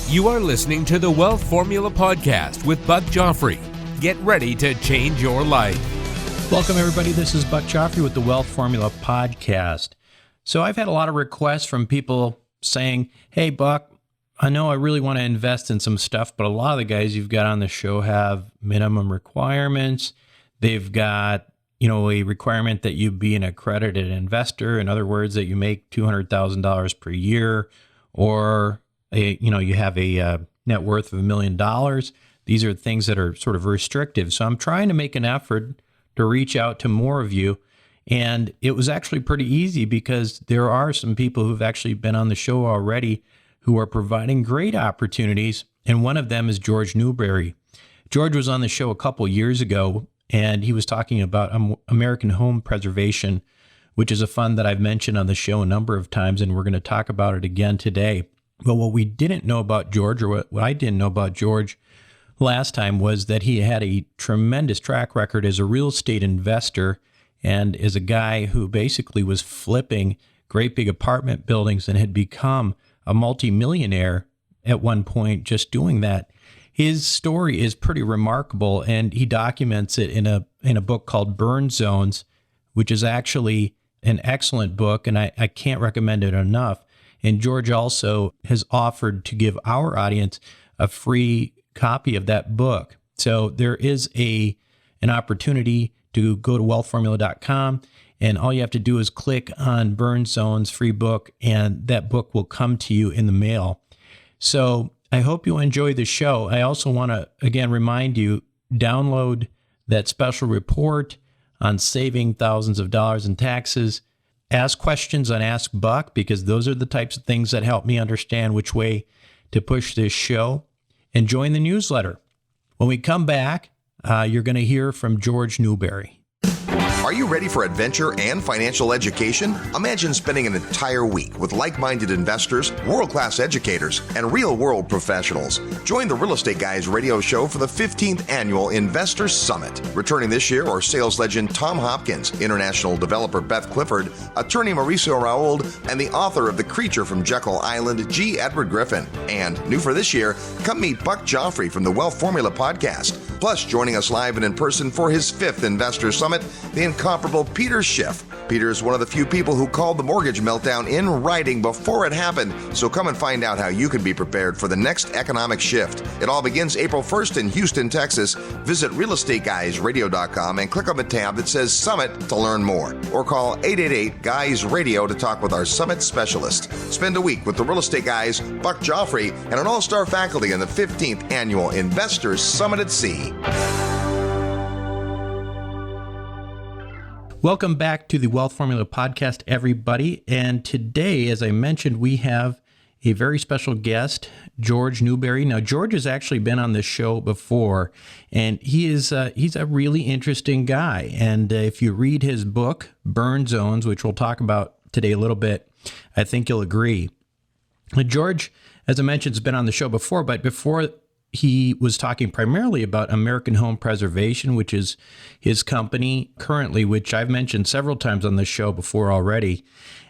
You are listening to the Wealth Formula Podcast with Buck Joffrey. Get ready to change your life. Welcome, everybody. This is Buck Joffrey with the Wealth Formula Podcast. So I've had a lot of requests from people saying, hey, Buck, I know I really want to invest in some stuff, but a lot of the guys you've got on the show have minimum requirements. They've got, a requirement that you be an accredited investor. In other words, that you make $200,000 per year, or you have a net worth of $1 million. These are things that are sort of restrictive. So I'm trying to make an effort to reach out to more of you. And it was actually pretty easy because there are some people who've actually been on the show already who are providing great opportunities. And one of them is Jorge Newbery. George was on the show a couple years ago, and he was talking about American home preservation, which is a fund that I've mentioned on the show a number of times, and we're going to talk about it again today. But what we didn't know about George, or what I didn't know about George last time, was that he had a tremendous track record as a real estate investor and is a guy who basically was flipping great big apartment buildings and had become a multimillionaire at one point just doing that. His story is pretty remarkable, and he documents it in a book called Burn Zones, which is actually an excellent book, and I can't recommend it enough. And George also has offered to give our audience a free copy of that book. So there is an opportunity to go to wealthformula.com, and all you have to do is click on Burn Zones free book, and that book will come to you in the mail. So I hope you enjoy the show. I also want to, again, remind you, download that special report on saving thousands of dollars in taxes. Ask questions on Ask Buck, because those are the types of things that help me understand which way to push this show. And join the newsletter. When we come back, you're going to hear from Jorge Newbery. Are you ready for adventure and financial education? Imagine spending an entire week with like-minded investors, world-class educators, and real-world professionals. Join the Real Estate Guys radio show for the 15th Annual Investor Summit. Returning this year are sales legend Tom Hopkins, international developer Beth Clifford, attorney Mauricio Raould, and the author of The Creature from Jekyll Island, G. Edward Griffin. And new for this year, come meet Buck Joffrey from the Wealth Formula Podcast. Plus, joining us live and in person for his 5th Investor Summit, the incomparable Peter Schiff. Peter is one of the few people who called the mortgage meltdown in writing before it happened, so come and find out how you can be prepared for the next economic shift. It all begins April 1st in Houston, Texas. Visit realestateguysradio.com and click on the tab that says Summit to learn more, or call 888-GUYS-RADIO to talk with our Summit specialist. Spend a week with the Real Estate Guys, Buck Joffrey, and an all-star faculty in the 15th Annual Investors Summit at Sea. Welcome back to the Wealth Formula Podcast, everybody. And today, as I mentioned, we have a very special guest, Jorge Newbery. Now, George has actually been on this show before, and he's a really interesting guy. And if you read his book, Burn Zones, which we'll talk about today a little bit, I think you'll agree. George, as I mentioned, has been on the show before, but before he was talking primarily about American Home Preservation, which is his company currently, which I've mentioned several times on the show before already.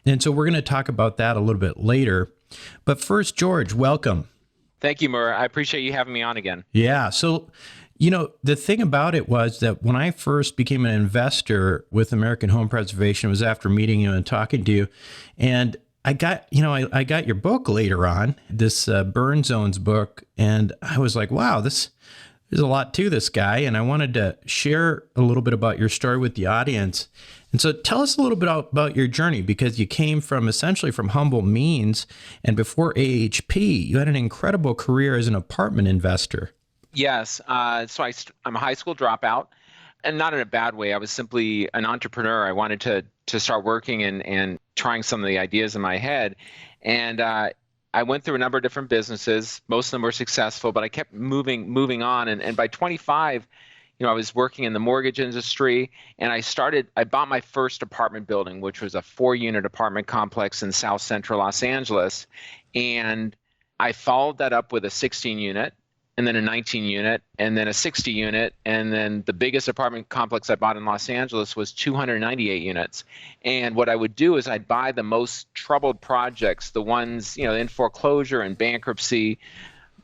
And so we're going to talk about that a little bit later. But first, George, welcome. Thank you, Murr. I appreciate you having me on again. Yeah. So, the thing about it was that when I first became an investor with American Home Preservation, it was after meeting you and talking to you. And I got your book later on, this Burn Zones book, and I was like, wow, there's a lot to this guy, and I wanted to share a little bit about your story with the audience. And so tell us a little bit about your journey, because you came essentially from humble means, and before AHP, you had an incredible career as an apartment investor. Yes. So I'm a high school dropout, and not in a bad way. I was simply an entrepreneur. I wanted to start working and trying some of the ideas in my head. And I went through a number of different businesses. Most of them were successful, but I kept moving on. And by 25, I was working in the mortgage industry, and I bought my first apartment building, which was a 4-unit apartment complex in South Central Los Angeles. And I followed that up with a 16-unit. And then a 19-unit, and then a 60-unit, and then the biggest apartment complex I bought in Los Angeles was 298 units. And what I would do is I'd buy the most troubled projects, the ones in foreclosure and bankruptcy,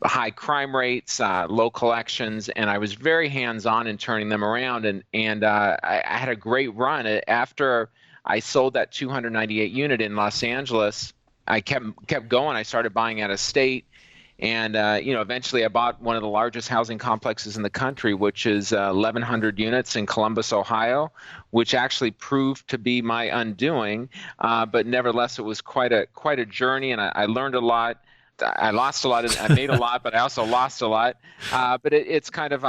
high crime rates, low collections, and I was very hands-on in turning them around. And I had a great run. After I sold that 298 unit in Los Angeles, I kept going. I started buying out of state. And, eventually I bought one of the largest housing complexes in the country, which is 1,100 units in Columbus, Ohio, which actually proved to be my undoing. But nevertheless, it was quite a journey, and I learned a lot. I lost a lot, and I made a lot, but I also lost a lot. But it's kind of,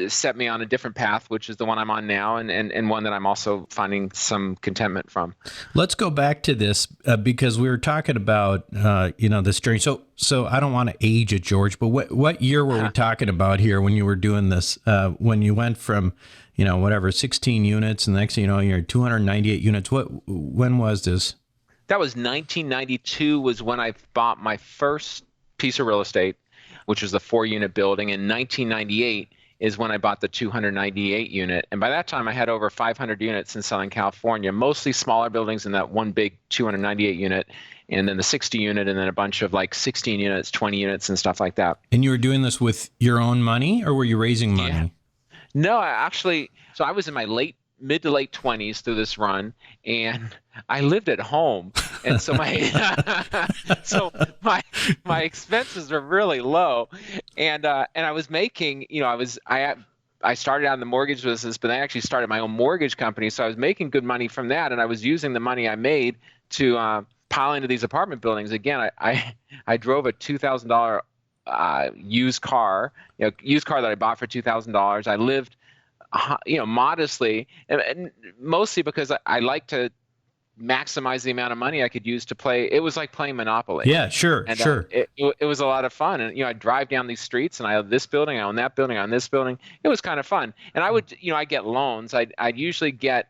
set me on a different path, which is the one I'm on now, and one that I'm also finding some contentment from. Let's go back to this because we were talking about this journey. So I don't want to age it, George, but what year were we talking about here when you were doing this? When you went from 16 units, and the next thing you know, you're 298 units. When was this? That was 1992 was when I bought my first piece of real estate, which was the 4-unit building. In 1998 is when I bought the 298 unit. And by that time, I had over 500 units in Southern California, mostly smaller buildings in that one big 298 unit, and then the 60 unit, and then a bunch of like 16 units, 20 units, and stuff like that. And you were doing this with your own money, or were you raising money? Yeah. No, so I was in my mid to late 20s through this run, and I lived at home, and so my expenses were really low, and I was making, I started out in the mortgage business, but I actually started my own mortgage company, so I was making good money from that, and I was using the money I made to pile into these apartment buildings. Again, I drove a $2,000 used car that I bought for $2,000. I lived modestly, and mostly because I like to maximize the amount of money I could use to play. It was like playing Monopoly. Yeah, sure, and, sure. It was a lot of fun. And, I drive down these streets, and I own this building, I own that building, I own this building. It was kind of fun. And I would, I get loans. I'd usually get,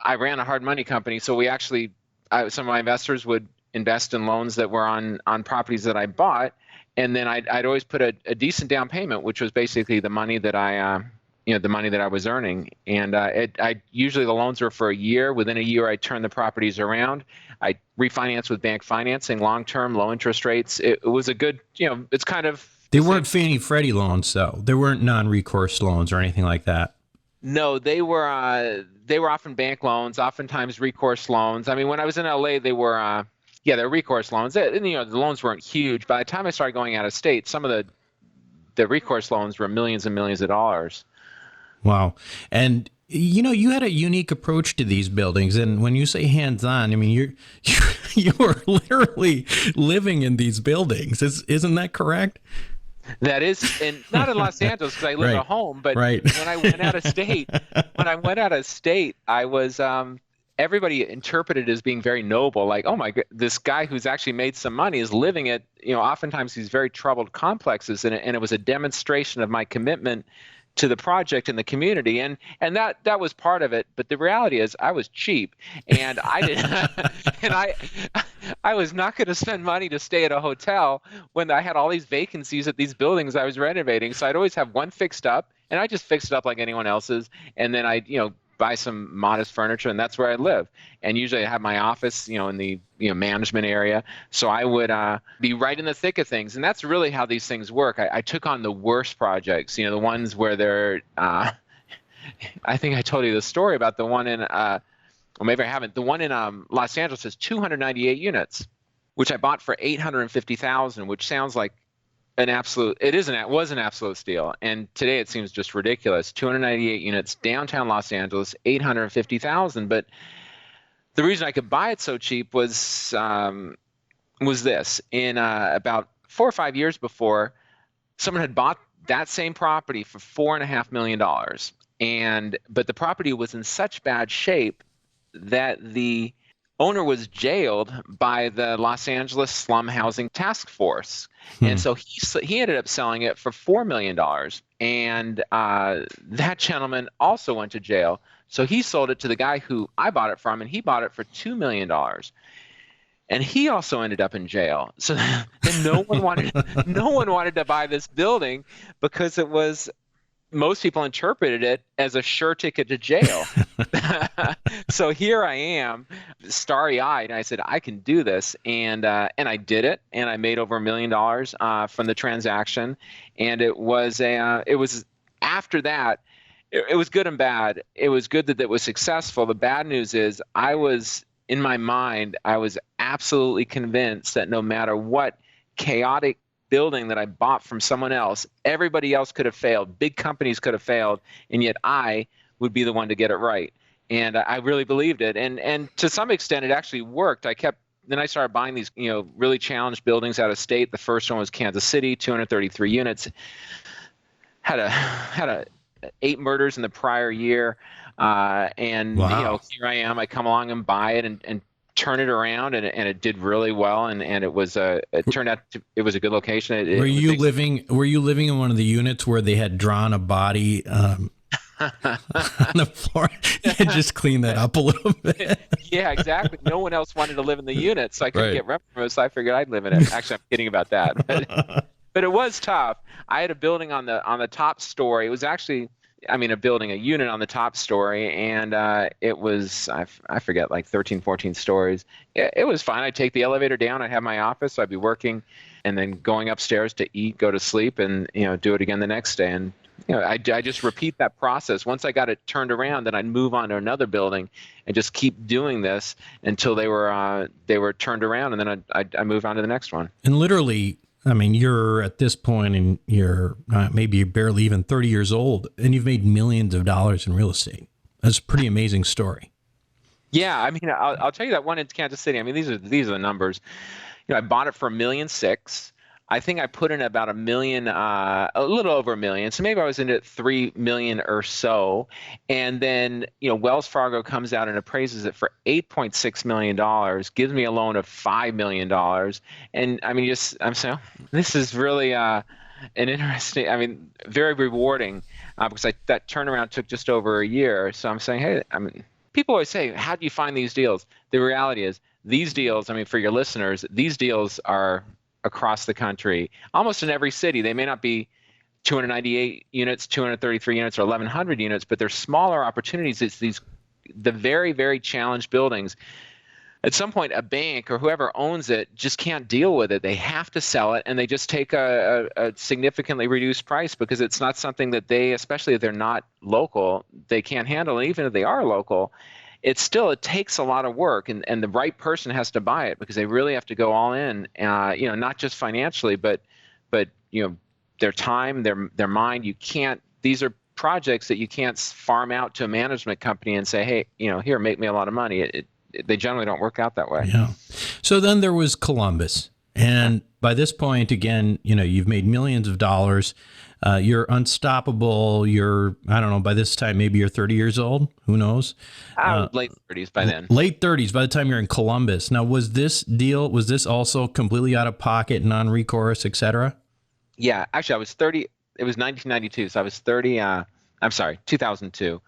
I ran a hard money company, so we actually, some of my investors would invest in loans that were on properties that I bought. And then I'd always put a decent down payment, which was basically the money that the money that I was earning. And usually the loans were for a year. Within a year, I turned the properties around. I refinanced with bank financing, long-term, low interest rates. It was a good, it's kind of... They weren't Fannie Freddie loans, though. They weren't non-recourse loans or anything like that. No, they were often bank loans, oftentimes recourse loans. I mean, when I was in LA, they were, they're recourse loans. The loans weren't huge. By the time I started going out of state, some of the recourse loans were millions and millions of dollars. Wow. And, you had a unique approach to these buildings. And when you say hands-on, I mean, you were literally living in these buildings. Isn't that correct? That is, and not in Los Angeles because I live Right. at home, but Right. when I went out of state, I was, everybody interpreted it as being very noble. Like, oh my God, this guy who's actually made some money is living at, oftentimes these very troubled complexes. And it was a demonstration of my commitment to the project and the community, and that was part of it. But the reality is, I was cheap, and I didn't, and I was not going to spend money to stay at a hotel when I had all these vacancies at these buildings I was renovating. So I'd always have one fixed up, and I just fixed it up like anyone else's, and then I'd buy some modest furniture, and that's where I live. And usually I have my office, in the management area. So I would be right in the thick of things, and that's really how these things work. I took on the worst projects, the ones where they're. I think I told you the story about the one in, or maybe I haven't. The one in Los Angeles is 298 units, which I bought for $850,000, which sounds like an absolute. It was an absolute steal, and today it seems just ridiculous. 298 units, downtown Los Angeles, $850,000. But the reason I could buy it so cheap was this: in about 4 or 5 years before, someone had bought that same property for $4.5 million, but the property was in such bad shape that the owner was jailed by the Los Angeles Slum Housing Task Force. And so he ended up selling it for $4 million. And that gentleman also went to jail. So he sold it to the guy who I bought it from, and he bought it for $2 million. And he also ended up in jail. So and no one wanted to buy this building because it was most people interpreted it as a sure ticket to jail. So here I am, starry-eyed, and I said, I can do this, and I did it, and I made over $1 million from the transaction, and it was after that, it was good and bad. It was good that it was successful. The bad news is in my mind, I was absolutely convinced that no matter what chaotic building that I bought from someone else, everybody else could have failed. Big companies could have failed, and yet I would be the one to get it right. And I really believed it. And to some extent, it actually worked. Then I started buying these, really challenged buildings out of state. The first one was Kansas City, 233 units. Had 8 murders in the prior year. And wow. Here I am. I come along and buy it and turn it around, and it did really well. And it turned out it was a good location. Were you living in one of the units where they had drawn a body on the floor and just clean that up a little bit? Yeah, exactly. No one else wanted to live in the unit, so I couldn't get rent from it, so I figured I'd live in it. Actually, I'm kidding about that. But it was tough. I had a building on the top story. It was actually, a unit on the top story, and it was, I forget, like 13, 14 stories. It was fine. I'd take the elevator down. I'd have my office. So I'd be working and then going upstairs to eat, go to sleep, and, do it again the next day. And, I just repeat that process. Once I got it turned around, then I'd move on to another building and just keep doing this until they were turned around, and then I move on to the next one. And literally, you're at this point, and you're maybe you're barely even 30 years old, and you've made millions of dollars in real estate. That's a pretty amazing story. Yeah, I'll tell you that one in Kansas City. These are the numbers. I bought it for $1.6 million. I think I put in about $1 million, a little over $1 million. So maybe I was into $3 million or so. And then, Wells Fargo comes out and appraises it for $8.6 million, gives me a loan of $5 million. And I'm saying, this is really an interesting, very rewarding, because that turnaround took just over a year. So I'm saying, hey, people always say, how do you find these deals? The reality is these deals, for your listeners, these deals are across the country, almost in every city. They may not be 298 units, 233 units, or 1,100 units, but they're smaller opportunities. It's the very, very challenged buildings. At some point, a bank or whoever owns it just can't deal with it. They have to sell it, and they just take a significantly reduced price because it's not something that they, especially if they're not local, they can't handle. And even if they are local, it takes a lot of work, and the right person has to buy it because they really have to go all in, not just financially, but their time, their mind. These are projects that you can't farm out to a management company and say, hey, here, make me a lot of money. They generally don't work out that way. Yeah. So then there was Columbus, and by this point, again, you've made millions of dollars. You're unstoppable. By this time, maybe you're 30 years old. Who knows? Late 30s by then. Late 30s by the time you're in Columbus. Now, was this also completely out of pocket, non-recourse, et cetera? Yeah, actually, I was 30. It was 1992, so I was 30. 2002.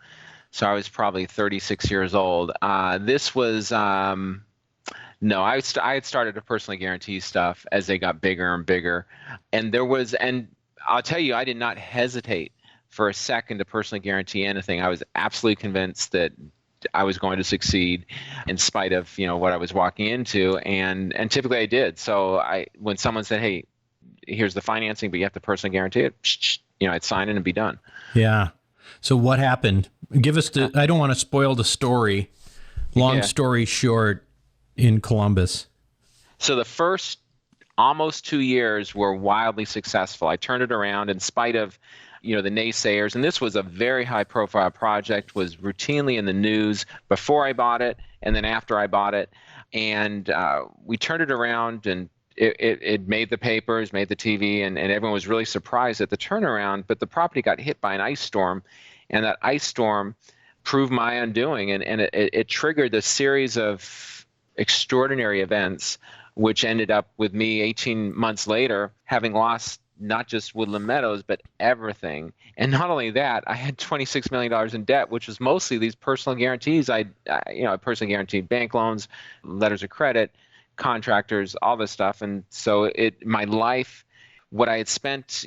So I was probably 36 years old. This was no, I had started to personally guarantee stuff as they got bigger and bigger, and I'll tell you, I did not hesitate for a second to personally guarantee anything. I was absolutely convinced that I was going to succeed in spite of, what I was walking into. And typically I did. So when someone said, hey, here's the financing, but you have to personally guarantee it, I'd sign it and be done. Yeah. So what happened? Give us I don't want to spoil the story. Long story short, in Columbus. So the first almost 2 years were wildly successful. I turned it around in spite of, the naysayers. And this was a very high profile project, was routinely in the news before I bought it and then after I bought it. And we turned it around, and it made the papers, made the TV, and everyone was really surprised at the turnaround. But the property got hit by an ice storm, and that ice storm proved my undoing. And it triggered a series of extraordinary events, which ended up with me 18 months later having lost not just Woodland Meadows, but everything. And not only that, I had $26 million in debt, which was mostly these personal guarantees. I personally guaranteed bank loans, letters of credit, contractors, all this stuff. And so my life, what I had spent,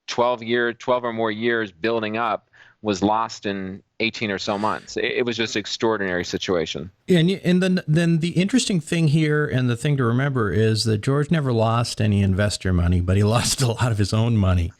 12 or more years building up was lost in 18 or so months. It was just an extraordinary situation. And then the interesting thing here, and the thing to remember, is that George never lost any investor money, but he lost a lot of his own money.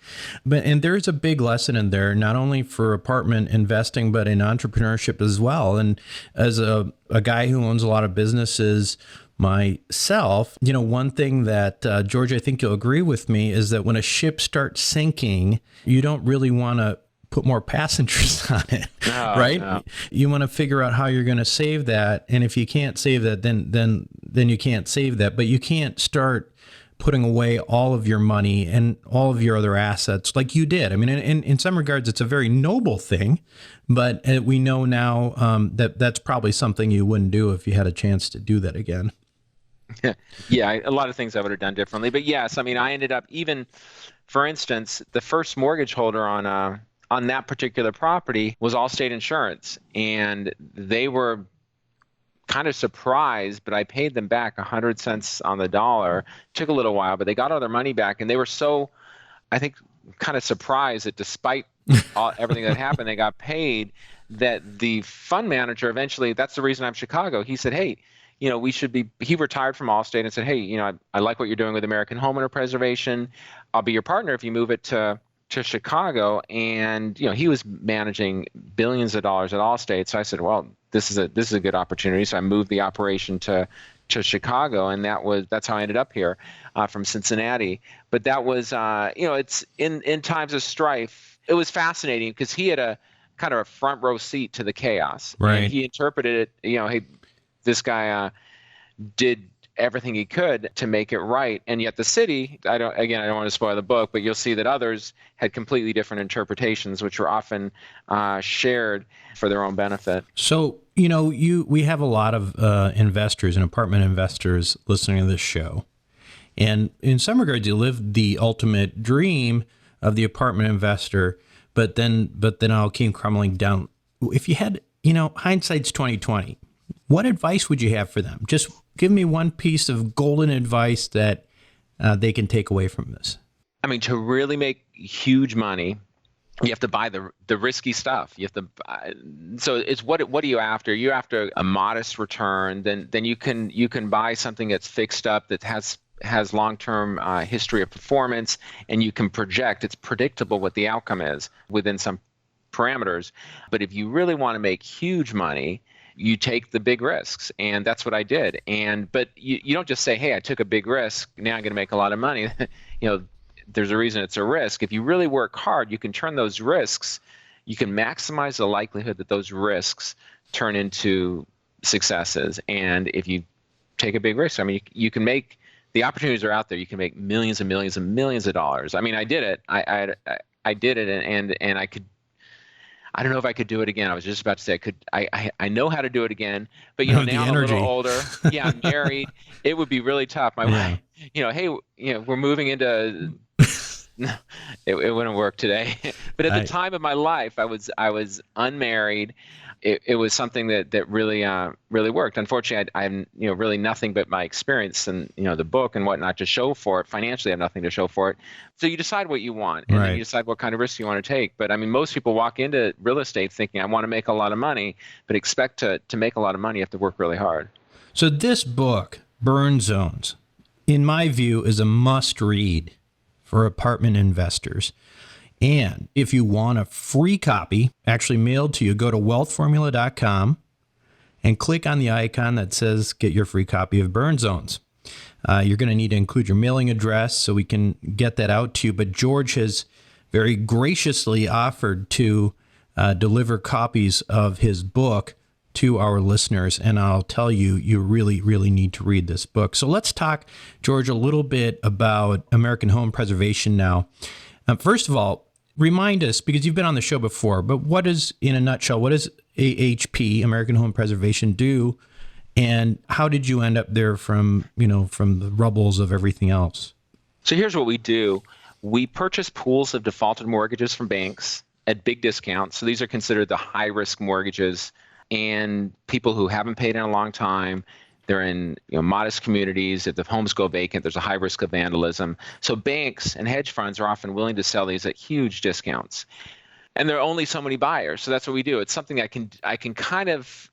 And there's a big lesson in there, not only for apartment investing, but in entrepreneurship as well. And as a guy who owns a lot of businesses myself, one thing that, George, I think you'll agree with me, is that when a ship starts sinking, you don't really want to put more passengers on it, right? No. You want to figure out how you're going to save that. And if you can't save that, then you can't save that. But you can't start putting away all of your money and all of your other assets like you did. I mean, in some regards, it's a very noble thing, but we know now that that's probably something you wouldn't do if you had a chance to do that again. Yeah, a lot of things I would have done differently. But yes, I mean, I ended up, even, for instance, the first mortgage holder on that particular property was Allstate Insurance, and they were kind of surprised, but I paid them back 100 cents on the dollar. Took a little while, but they got all their money back, and they were so, I think, kind of surprised that despite everything that happened, they got paid, that the fund manager eventually, that's the reason I'm Chicago, he said, hey, he retired from Allstate and said, hey, I like what you're doing with American Homeowner Preservation. I'll be your partner if you move it to Chicago. And he was managing billions of dollars at Allstate. So I said, well, this is a good opportunity. So I moved the operation to Chicago, and that's how I ended up here from Cincinnati. But that was it's in times of strife. It was fascinating because he had a kind of a front row seat to the chaos. Right. And he interpreted it. Hey, this guy did everything he could to make it right, and yet the city, I don't want to spoil the book, but you'll see that others had completely different interpretations, which were often shared for their own benefit. So we have a lot of investors and apartment investors listening to this show, and in some regards you live the ultimate dream of the apartment investor, but then all came crumbling down. If you had, hindsight's 20/20, what advice would you have for them? Just give me one piece of golden advice that they can take away from this. I mean, to really make huge money, you have to buy the risky stuff. You have to buy, so it's what are you after? You're after a modest return. Then you can buy something that's fixed up, that has long-term history of performance, and you can project. It's predictable what the outcome is within some parameters. But if you really want to make huge money, you take the big risks, and that's what I did. But you don't just say, hey, I took a big risk, now I'm going to make a lot of money. There's a reason it's a risk. If you really work hard, you can turn those risks, you can maximize the likelihood that those risks turn into successes. And if you take a big risk, I mean, you can make, the opportunities are out there. You can make millions and millions and millions of dollars. I mean, I did it. I did it, and I could. I don't know if I could do it again. I was just about to say I know how to do it again, but now I'm a little older. Yeah, I'm married. It would be really tough. My wife, hey, we're moving into. It wouldn't work today. But at the time of my life, I was unmarried. It was something that really really worked. Unfortunately, I'm really nothing but my experience and the book and whatnot to show for it. Financially, I have nothing to show for it. So you decide what you want, and then you decide what kind of risks you want to take. But I mean, most people walk into real estate thinking, I want to make a lot of money, but expect to make a lot of money, you have to work really hard. So this book, Burn Zones, in my view, is a must-read for apartment investors. And if you want a free copy, actually mailed to you, go to wealthformula.com and click on the icon that says get your free copy of Burn Zones. You're going to need to include your mailing address so we can get that out to you. But George has very graciously offered to deliver copies of his book to our listeners. And I'll tell you, you really, really need to read this book. So let's talk, George, a little bit about American home preservation now. First of all, remind us, because you've been on the show before, but in a nutshell, what does AHP, American Home Preservation, do? And how did you end up there from the rubbles of everything else? So here's what we do. We purchase pools of defaulted mortgages from banks at big discounts. So these are considered the high-risk mortgages, and people who haven't paid in a long time, They're in modest communities. If the homes go vacant, there's a high risk of vandalism. So banks and hedge funds are often willing to sell these at huge discounts. And there are only so many buyers. So that's what we do. It's something I can kind of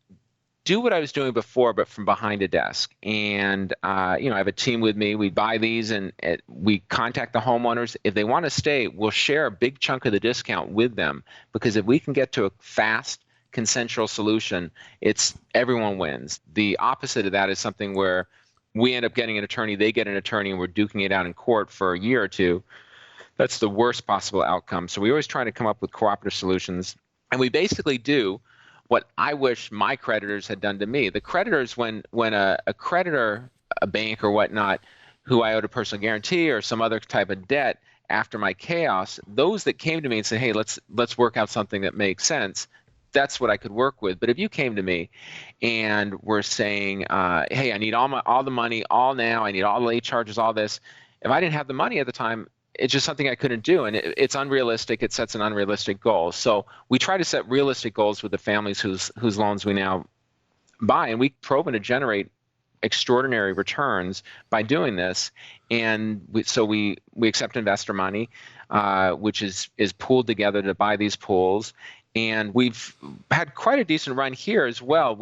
do what I was doing before, but from behind a desk. And I have a team with me. We buy these and we contact the homeowners. If they want to stay, we'll share a big chunk of the discount with them, because if we can get to a fast, consensual solution, everyone wins. The opposite of that is something where we end up getting an attorney, they get an attorney, and we're duking it out in court for a year or two. That's the worst possible outcome. So we always try to come up with cooperative solutions. And we basically do what I wish my creditors had done to me. The creditors, when a creditor, a bank or whatnot, who I owed a personal guarantee or some other type of debt after my chaos, those that came to me and said, hey, let's work out something that makes sense, that's what I could work with. But if you came to me and were saying, hey, I need all the money, all now, I need all the late charges, all this, if I didn't have the money at the time, it's just something I couldn't do, and it's unrealistic. It sets an unrealistic goal. So we try to set realistic goals with the families whose loans we now buy, and we've proven to generate extraordinary returns by doing this. And we accept investor money, which is pooled together to buy these pools, and we've had quite a decent run here as well.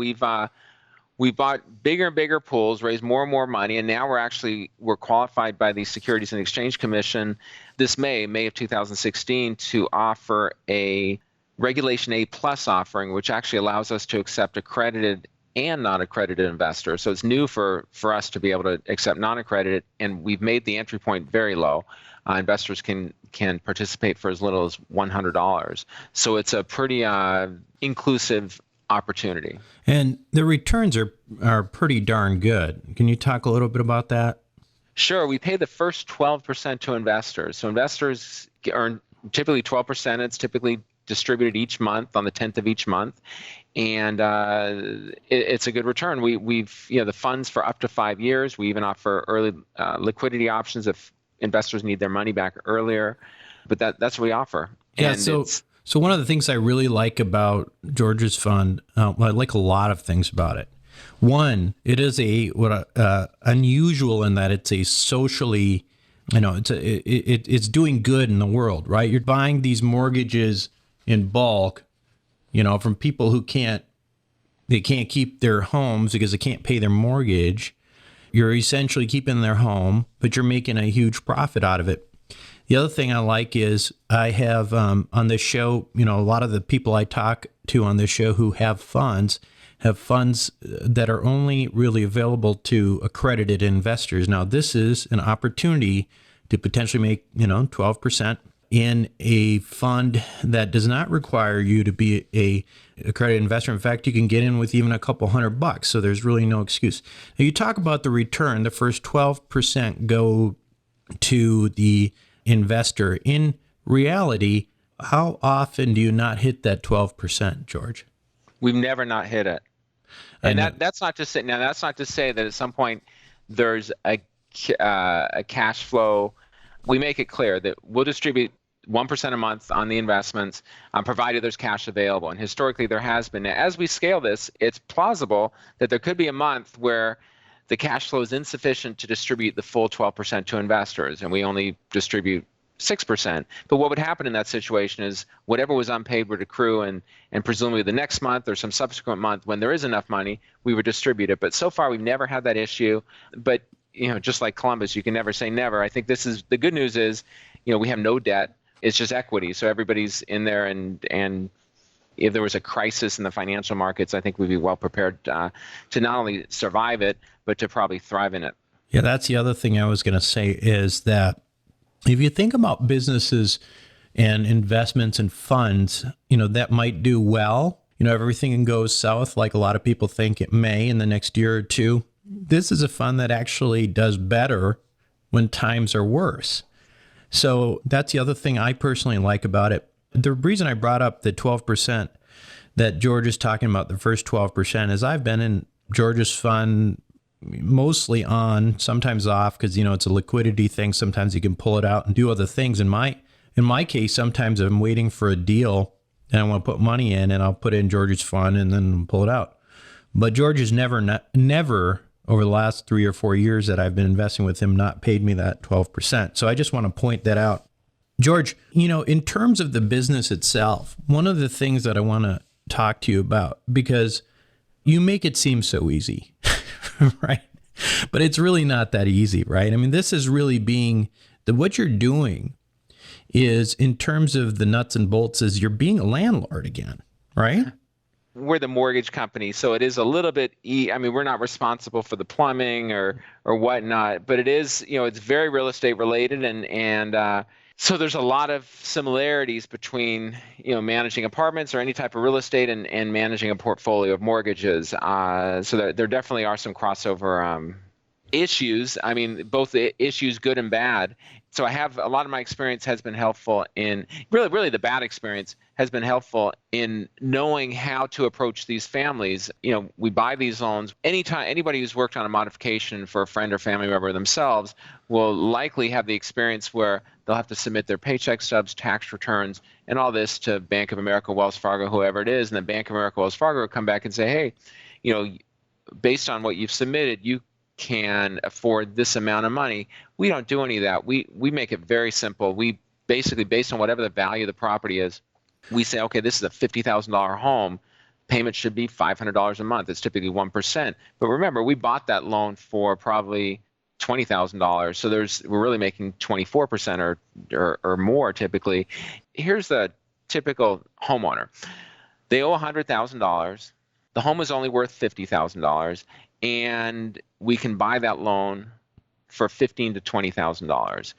We bought bigger and bigger pools, raised more and more money, and now we're qualified by the Securities and Exchange Commission this May of 2016 to offer a Regulation A+ offering, which actually allows us to accept accredited and non-accredited investors. So it's new for us to be able to accept non-accredited, and we've made the entry point very low. Investors can participate for as little as $100. So it's a pretty inclusive opportunity. And the returns are pretty darn good. Can you talk a little bit about that? Sure. We pay the first 12% to investors. So investors earn typically 12%. It's typically distributed each month on the 10th of each month. And it's a good return. We've the funds for up to 5 years. We even offer early liquidity options if investors need their money back earlier. But that's what we offer. Yeah. And So one of the things I really like about George's fund, I like a lot of things about it. One, it is unusual in that it's a socially, it's doing good in the world, right? You're buying these mortgages in bulk, from people who can't keep their homes because they can't pay their mortgage. You're essentially keeping their home, but you're making a huge profit out of it. The other thing I like is I have on this show, a lot of the people I talk to on this show who have funds that are only really available to accredited investors. Now, this is an opportunity to potentially make, 12% in a fund that does not require you to be a accredited investor. In fact, you can get in with even a couple $100. So there's really no excuse. Now, you talk about the return. The first 12% go to the investor. In reality, how often do you not hit that 12%, George? We've never not hit it. And that's not to say that at some point there's a cash flow. We make it clear that we'll distribute 1% a month on the investments, provided there's cash available. And historically there has been. As we scale this, it's plausible that there could be a month where the cash flow is insufficient to distribute the full 12% to investors, and we only distribute 6%. But what would happen in that situation is whatever was unpaid would accrue, and presumably the next month or some subsequent month, when there is enough money, we would distribute it. But so far, we've never had that issue. But just like Columbus, you can never say never. I think the good news is, we have no debt. It's just equity. So everybody's in there, and if there was a crisis in the financial markets, I think we'd be well prepared to not only survive it, but to probably thrive in it. Yeah, that's the other thing I was going to say is that if you think about businesses and investments and funds, that might do well. If everything goes south, like a lot of people think it may in the next year or two, this is a fund that actually does better when times are worse. So that's the other thing I personally like about it. The reason I brought up the 12% that George is talking about, the first 12%, is I've been in George's fund mostly on, sometimes off, because, it's a liquidity thing. Sometimes you can pull it out and do other things. In my case, sometimes I'm waiting for a deal and I want to put money in, and I'll put it in George's fund and then pull it out. But George has never over the last 3 or 4 years that I've been investing with him not paid me that 12%. So I just want to point that out. George, in terms of the business itself, one of the things that I want to talk to you about, because you make it seem so easy, right? But it's really not that easy, right? I mean, this is really what you're doing is, in terms of the nuts and bolts, is you're being a landlord again, right? We're the mortgage company, so it is a little bit, we're not responsible for the plumbing or whatnot, but it is, it's very real estate related. And so there's a lot of similarities between, managing apartments or any type of real estate and managing a portfolio of mortgages. So there definitely are some crossover issues. I mean, both the issues, good and bad. So I have a lot of my experience has been helpful in really the bad experience has been helpful in knowing how to approach these families. We buy these loans. Anytime anybody who's worked on a modification for a friend or family member themselves will likely have the experience where they'll have to submit their paycheck stubs, tax returns, and all this to Bank of America, Wells Fargo, whoever it is. And then Bank of America, Wells Fargo will come back and say, hey, based on what you've submitted, you can afford this amount of money. We don't do any of that. We make it very simple. We basically, based on whatever the value of the property is, we say, okay, this is a $50,000 home. Payment should be $500 a month. It's typically 1%. But remember, we bought that loan for probably $20,000. So we're really making 24% or more typically. Here's the typical homeowner. They owe $100,000. The home is only worth $50,000. And we can buy that loan for $15,000 to $20,000.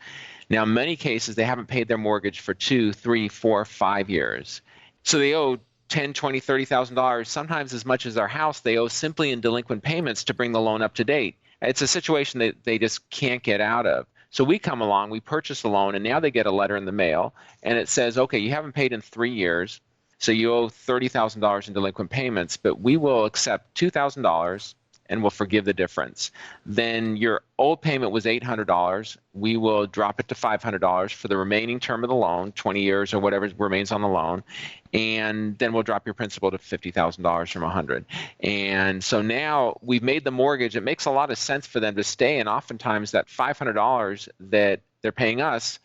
Now, in many cases, they haven't paid their mortgage for 2, 3, 4, 5 years. So they owe $10,000, $20,000, $30,000, sometimes as much as their house they owe simply in delinquent payments to bring the loan up to date. It's a situation that they just can't get out of. So we come along, we purchase the loan, and now they get a letter in the mail, and it says, okay, you haven't paid in 3 years, so you owe $30,000 in delinquent payments, but we will accept $2,000 and we'll forgive the difference. Then your old payment was $800. We will drop it to $500 for the remaining term of the loan, 20 years or whatever remains on the loan. And then we'll drop your principal to $50,000 from $100. And so now we've made the mortgage. It makes a lot of sense for them to stay. And oftentimes that $500 that they're paying us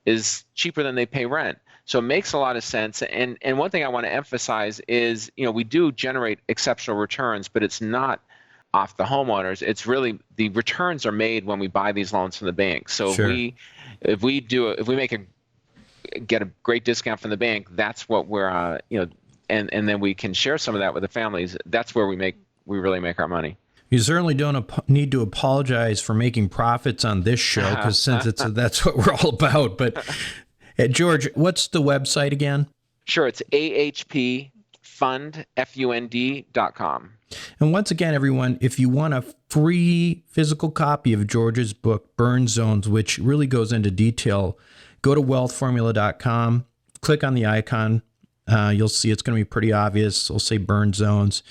is cheaper than they pay rent. So it makes a lot of sense. And one thing I want to emphasize is, we do generate exceptional returns, but it's not off the homeowners. It's really the returns are made when we buy these loans from the bank. So sure. if we get a great discount from the bank, that's what we're and then we can share some of that with the families. That's where we really make our money. You certainly don't need to apologize for making profits on this show, because that's what we're all about. But George, what's the website again? Sure, it's ahpfund.com. And once again, everyone, if you want a free physical copy of George's book, Burn Zones, which really goes into detail, go to wealthformula.com, click on the icon. You'll see it's going to be pretty obvious. It'll say Burn Zones.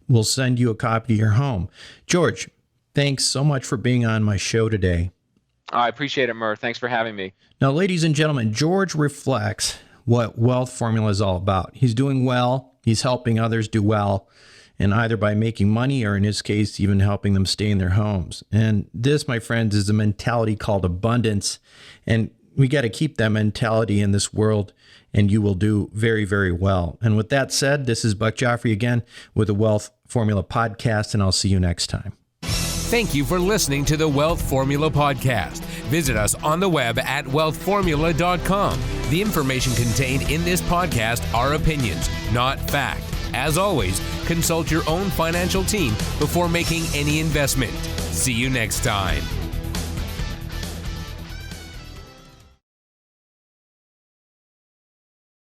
We'll send you a copy to your home. George, thanks so much for being on my show today. I appreciate it, Murr. Thanks for having me. Now, ladies and gentlemen, George reflects what Wealth Formula is all about. He's doing well. He's helping others do well, and either by making money or, in his case, even helping them stay in their homes. And this, my friends, is a mentality called abundance. And we got to keep that mentality in this world, and you will do very, very well. And with that said, this is Buck Joffrey again with the Wealth Formula Podcast, and I'll see you next time. Thank you for listening to the Wealth Formula Podcast. Visit us on the web at wealthformula.com. The information contained in this podcast are opinions, not fact. As always, consult your own financial team before making any investment. See you next time.